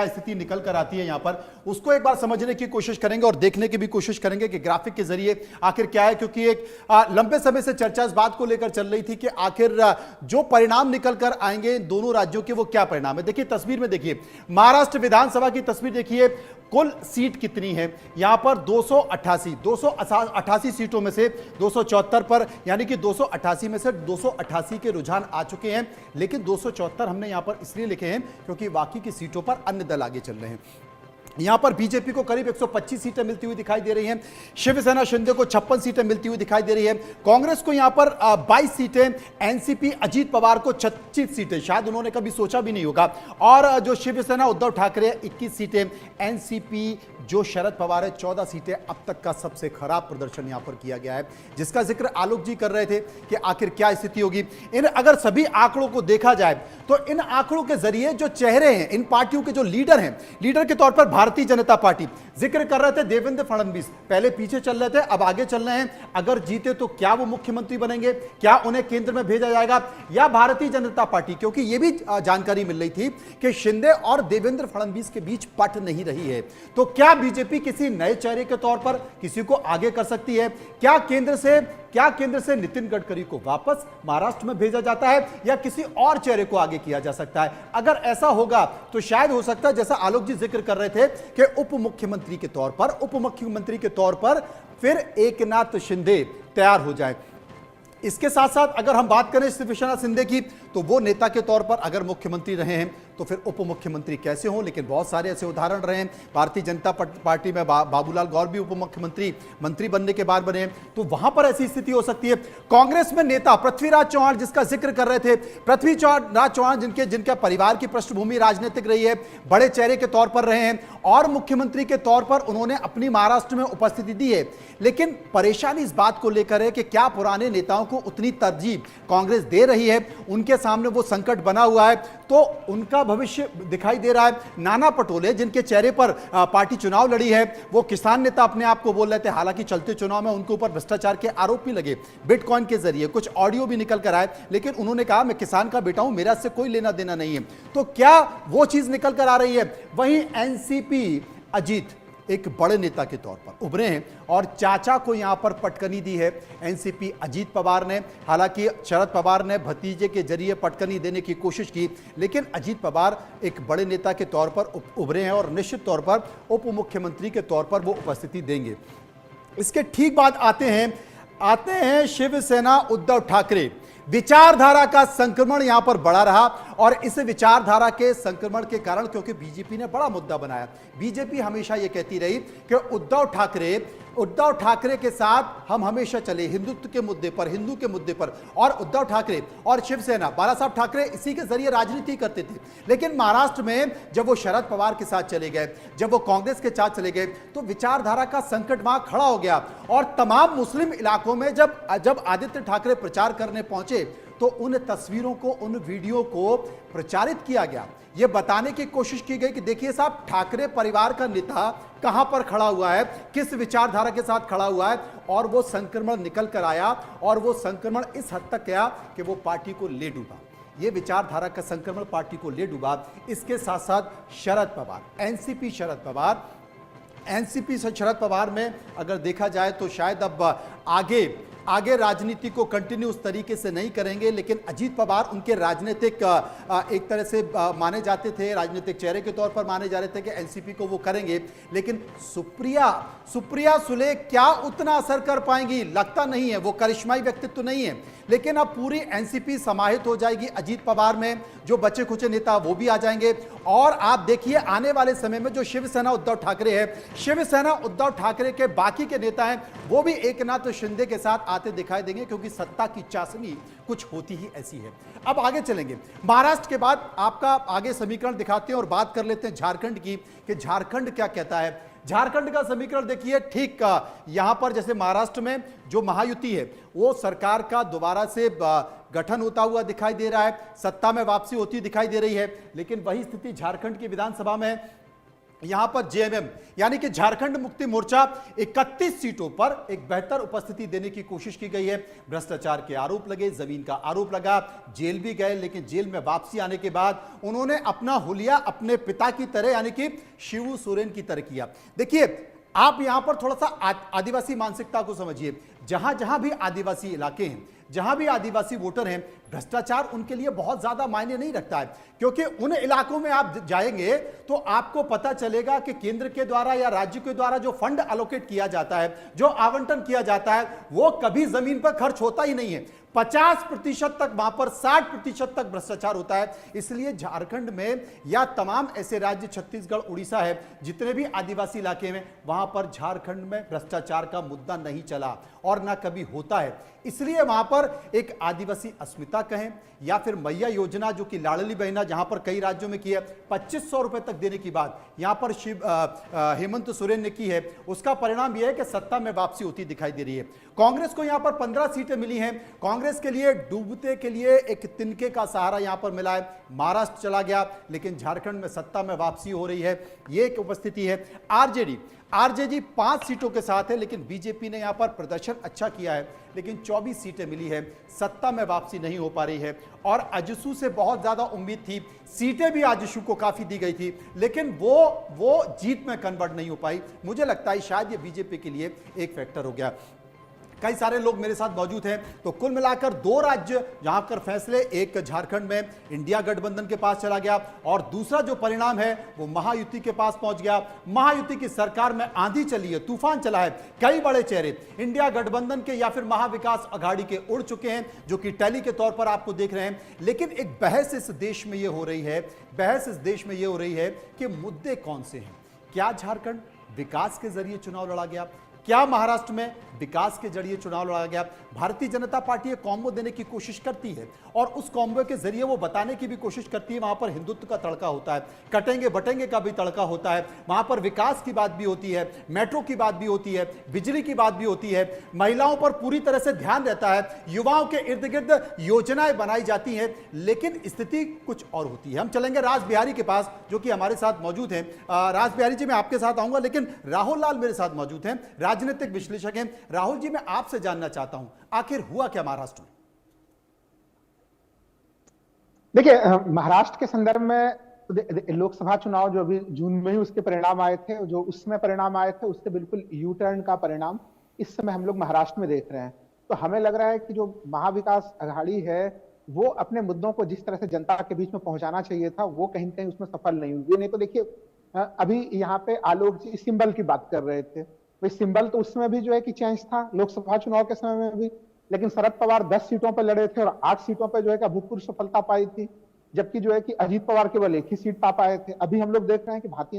स्थिति निकल कर आती है यहां पर, उसको एक बार समझने की कोशिश करेंगे और देखने की भी कोशिश करेंगे कि ग्राफिक के जरिए आखिर क्या है। क्योंकि एक लंबे समय से चर्चा इस बात को लेकर चल रही थी कि आखिर जो परिणाम निकल कर आएंगे दोनों राज्यों के वो क्या परिणाम है। देखिए तस्वीर में, देखिए महाराष्ट्र विधानसभा की तस्वीर देखिए, कुल सीट कितनी है यहां पर 288 सीटों में से 274 पर, यानी कि 288 में से 288 के रुझान आ चुके हैं। लेकिन 274 हमने यहां पर इसलिए लिखे हैं क्योंकि बाकी की सीटों पर अन्य दल आगे चल रहे हैं। यहां पर बीजेपी को करीब 125 सीटें मिलती हुई दिखाई दे रही हैं, शिवसेना शिंदे को 56 सीटें मिलती हुई दिखाई दे रही है, कांग्रेस को यहां पर 22 सीटें, एनसीपी अजीत पवार को 26 सीटें, शायद उन्होंने कभी सोचा भी नहीं होगा, और जो शिवसेना उद्धव ठाकरे 21 सीटें, एनसीपी जो शरद पवार है 14 सीटें। अब तक का सबसे खराब प्रदर्शन यहां पर किया गया है, जिसका जिक्र आलोक जी कर रहे थे कि आखिर क्या स्थिति होगी। इन अगर सभी आंकड़ों को देखा जाए तो इन आंकड़ों के जरिए जो चेहरे हैं इन पार्टियों के, जो लीडर हैं, लीडर के तौर पर भारतीय जनता पार्टी जिक्र कर रहे थे देवेंद्र फडणवीस, पहले पीछे चल रहे थे अब आगे चल रहे हैं। अगर जीते तो क्या वो मुख्यमंत्री बनेंगे, क्या उन्हें केंद्र में भेजा जाएगा, या भारतीय जनता पार्टी, क्योंकि यह भी जानकारी मिल रही थी कि शिंदे और देवेंद्र फडणवीस के बीच पट नहीं रही है, तो क्या बीजेपी किसी नए चेहरे के तौर पर किसी को आगे कर सकती है? क्या केंद्र से नितिन गडकरी को वापस महाराष्ट्र में भेजा जाता है, या किसी और चेहरे को आगे किया जा सकता है? अगर ऐसा होगा तो शायद हो सकता है, जैसा आलोक जी जिक्र कर रहे थे, कि उप मुख्यमंत्री के तौर पर फिर एकनाथ शिंदे तैयार हो जाए। इसके साथ साथ अगर हम बात करें शिवसेना शिंदे की, तो वो नेता के तौर पर अगर मुख्यमंत्री रहे हैं तो फिर उप मुख्यमंत्री कैसे हों? लेकिन बहुत सारे ऐसे उदाहरण रहे हैं। भारतीय जनता पार्टी में बाबूलाल गौर भी उप मुख्यमंत्री मंत्री बनने के बाद बने हैं, तो वहां पर ऐसी स्थिति हो सकती है। कांग्रेस में नेता पृथ्वीराज चौहान, जिसका जिक्र कर रहे थे, पृथ्वीराज चौहान जिनके परिवार की पृष्ठभूमि राजनीतिक रही है, बड़े चेहरे के तौर पर रहे हैं और मुख्यमंत्री के तौर पर उन्होंने अपनी महाराष्ट्र में उपस्थिति दी है। लेकिन परेशानी इस बात को लेकर है कि क्या पुराने नेताओं को उतनी तरजीह कांग्रेस दे रही है? उनके सामने वो संकट बना हुआ है, तो उनका भविष्य दिखाई दे रहा है। नाना पटोले, जिनके चेहरे पर पार्टी चुनाव लड़ी है, वो किसान नेता अपने आप को बोल रहे थे, हालांकि चलते चुनाव में उनके ऊपर भ्रष्टाचार के आरोप भी लगे, बिटकॉइन के जरिए कुछ ऑडियो भी निकल कर आए, लेकिन उन्होंने कहा मैं किसान का बेटा हूं, मेरा इससे कोई लेना देना नहीं है। तो क्या वो चीज निकल कर आ रही है? वहीं एनसीपी अजीत एक बड़े नेता के तौर पर उभरे हैं और चाचा को यहां पर पटकनी दी है एनसीपी अजीत पवार ने। हालांकि शरद पवार ने भतीजे के जरिए पटकनी देने की कोशिश की, लेकिन अजीत पवार एक बड़े नेता के तौर पर उभरे हैं और निश्चित तौर पर उप मुख्यमंत्री के तौर पर वो उपस्थिति देंगे। इसके ठीक बाद आते हैं शिवसेना उद्धव ठाकरे। विचारधारा का संक्रमण यहां पर बढ़ा रहा, और इस विचारधारा के संक्रमण के कारण, क्योंकि बीजेपी ने बड़ा मुद्दा बनाया, बीजेपी हमेशा यह कहती रही कि उद्धव ठाकरे के साथ हम हमेशा चले, हिंदुत्व के मुद्दे पर, हिंदू के मुद्दे पर, और उद्धव ठाकरे और शिवसेना, बाला साहब ठाकरे इसी के जरिए राजनीति करते थे। लेकिन महाराष्ट्र में जब वो शरद पवार के साथ चले गए, जब वो कांग्रेस के साथ चले गए, तो विचारधारा का संकट वहां खड़ा हो गया। और तमाम मुस्लिम इलाकों में जब आदित्य ठाकरे प्रचार करने पहुंचे, तो उन तस्वीरों को, उन वीडियो को प्रचारित किया गया, यह बताने की कोशिश की गई कि देखिए साहब, ठाकरे परिवार का नेता कहां पर खड़ा हुआ है, किस विचारधारा के साथ खड़ा हुआ है, और वो संक्रमण निकल कर आया, और वो संक्रमण इस हद तक गया कि वो पार्टी को ले डूबा। ये विचारधारा का संक्रमण पार्टी को ले डूबा। इसके साथ साथ शरद पवार, एनसीपी शरद पवार में अगर देखा जाए तो शायद अब आगे राजनीति को कंटिन्यू उस तरीके से नहीं करेंगे, लेकिन अजीत पवार उनके राजनीतिक एक तरह से माने जाते थे, राजनीतिक चेहरे के तौर पर माने जा रहे थे कि एनसीपी को वो करेंगे। लेकिन सुप्रिया सुले क्या उतना असर कर पाएंगी? लगता नहीं है, वो करिश्माई व्यक्तित्व नहीं है। लेकिन अब पूरी एनसीपी समाहित हो जाएगी अजीत पवार में, जो बचे खुचे नेता वो भी आ जाएंगे। और आप देखिए आने वाले समय में जो शिवसेना उद्धव ठाकरे है, शिवसेना उद्धव ठाकरे के बाकी के नेता हैं, वो भी एकनाथ शिंदे के साथ आते दिखाई देंगे, क्योंकि सत्ता की चाशनी कुछ होती ही ऐसी है। अब आगे चलेंगे, महाराष्ट्र के बाद आपका आगे समीकरण दिखाते हैं और बात कर लेते हैं झारखंड की, कि झारखंड क्या कहता है। झारखंड का समीकरण देखिए, ठीक यहां पर जैसे महाराष्ट्र में जो महायुति है, वो सरकार का दोबारा से गठन होता हुआ दिखाई दे रहा है, सत्ता में वापसी होती दिखाई दे रही है। लेकिन वही स्थिति झारखंड की विधानसभा में यहां पर जेएमएम यानी कि झारखंड मुक्ति मोर्चा 31 सीटों पर एक बेहतर उपस्थिति देने की कोशिश की गई है। भ्रष्टाचार के आरोप लगे, जमीन का आरोप लगा, जेल भी गए, लेकिन जेल में वापसी आने के बाद उन्होंने अपना हुलिया अपने पिता की तरह यानी कि शिबू सोरेन की तरह किया। देखिए, आप यहां पर थोड़ा सा आदिवासी मानसिकता को समझिए। जहां जहां भी आदिवासी इलाके हैं, जहां भी आदिवासी वोटर हैं, भ्रष्टाचार उनके लिए बहुत ज्यादा मायने नहीं रखता है, क्योंकि उन इलाकों में आप जाएंगे तो आपको पता चलेगा कि केंद्र के द्वारा या राज्य के द्वारा जो फंड एलोकेट किया जाता है, जो आवंटन किया जाता है, वो कभी जमीन पर खर्च होता ही नहीं है। 50% तक, वहां पर 60% तक भ्रष्टाचार होता है। इसलिए झारखंड में या तमाम ऐसे राज्य, छत्तीसगढ़, उड़ीसा है, जितने भी आदिवासी इलाके में, वहां पर झारखंड में भ्रष्टाचार का मुद्दा नहीं चला और ना कभी होता है। इसलिए वहां पर एक आदिवासी अस्मिता कहें या फिर मैया योजना, जो कि लाडली बहना जहां पर कई राज्यों में की है, 2500 रुपए तक देने की बात यहां पर हेमंत सोरेन ने की है, उसका परिणाम यह है कि सत्ता में वापसी होती दिखाई दे रही है। कांग्रेस को यहां पर 15 सीटें मिली हैं। कांग्रेस के लिए डूबते के लिए एक तिनके का सहारा यहां पर मिला है। महाराष्ट्र चला गया, लेकिन झारखंड में सत्ता में वापसी हो रही है, यह एक उपस्थिति है। आरजेडी 5 सीटों के साथ है, लेकिन बीजेपी ने यहां पर प्रदर्शन अच्छा किया है, लेकिन 24 सीटें मिली है, सत्ता में वापसी नहीं हो पा रही है। और आजसू से बहुत ज्यादा उम्मीद थी, सीटें भी आजसू को काफी दी गई थी, लेकिन वो जीत में कन्वर्ट नहीं हो पाई। मुझे लगता है शायद ये बीजेपी के लिए एक फैक्टर हो गया। कई सारे लोग मेरे साथ मौजूद हैं, तो कुल मिलाकर 2 राज्य जहां पर फैसले, एक झारखंड में इंडिया गठबंधन के पास चला गया और दूसरा जो परिणाम है वो महायुति के पास पहुंच गया। महायुति की सरकार में आंधी चली है, तूफान चला है, कई बड़े चेहरे इंडिया गठबंधन के या फिर महाविकास अघाड़ी के उड़ चुके हैं, जो कि टैली के तौर पर आपको देख रहे हैं। लेकिन एक बहस इस देश में यह हो रही है, कि मुद्दे कौन से हैं। क्या झारखंड विकास के जरिए चुनाव लड़ा गया? क्या महाराष्ट्र में विकास के जरिए चुनाव लड़ा गया? भारतीय जनता पार्टी एक कॉम्बो देने की कोशिश करती है और उस कॉम्बो के जरिए वो बताने की भी कोशिश करती है, वहां पर हिंदुत्व का तड़का होता है, कटेंगे बटेंगे का भी तड़का होता है, वहां पर विकास की बात भी होती है, मेट्रो की बात भी होती है, बिजली की बात भी होती है, महिलाओं पर पूरी तरह से ध्यान रहता है, युवाओं के इर्द गिर्द योजनाएं बनाई जाती हैं। लेकिन स्थिति कुछ और होती है। हम चलेंगे राज बिहारी के पास, जो कि हमारे साथ मौजूद हैं। राज बिहारी जी, मैं आपके साथ आऊंगा, लेकिन राहुल लाल मेरे साथ मौजूद हैं, राजनीतिक विश्लेषक हैं। राहुल जी, मैं आपसे जानना चाहता हूं, आखिर हुआ क्या महाराष्ट्र में? देखिए, महाराष्ट्र के संदर्भ में लोकसभा चुनाव जो अभी जून में ही उसके परिणाम आए थे, जो उसमें परिणाम आए थे, उससे बिल्कुल यू टर्न का परिणाम इस समय हम लोग महाराष्ट्र में देख रहे हैं। तो हमें लग रहा है कि जो महाविकास अघाड़ी है, वो अपने मुद्दों को जिस तरह से जनता के बीच में पहुंचाना चाहिए था, वो कहीं ना कहीं उसमें सफल नहीं हुई। नहीं तो देखिए, अभी यहाँ पे आलोक जी सिंबल की बात कर रहे थे, भाई सिंबल तो उस समय भी जो है कि चेंज था, लोकसभा चुनाव के समय में भी। लेकिन शरद पवार 10 सीटों पर लड़े थे और 8 सीटों पर जो है कि अभूतपूर्व सफलता पाई थी, जबकि जो है कि अजीत पवार केवल 1 ही सीट पा पाए थे। अभी हम लोग देख रहे हैं कि भारतीय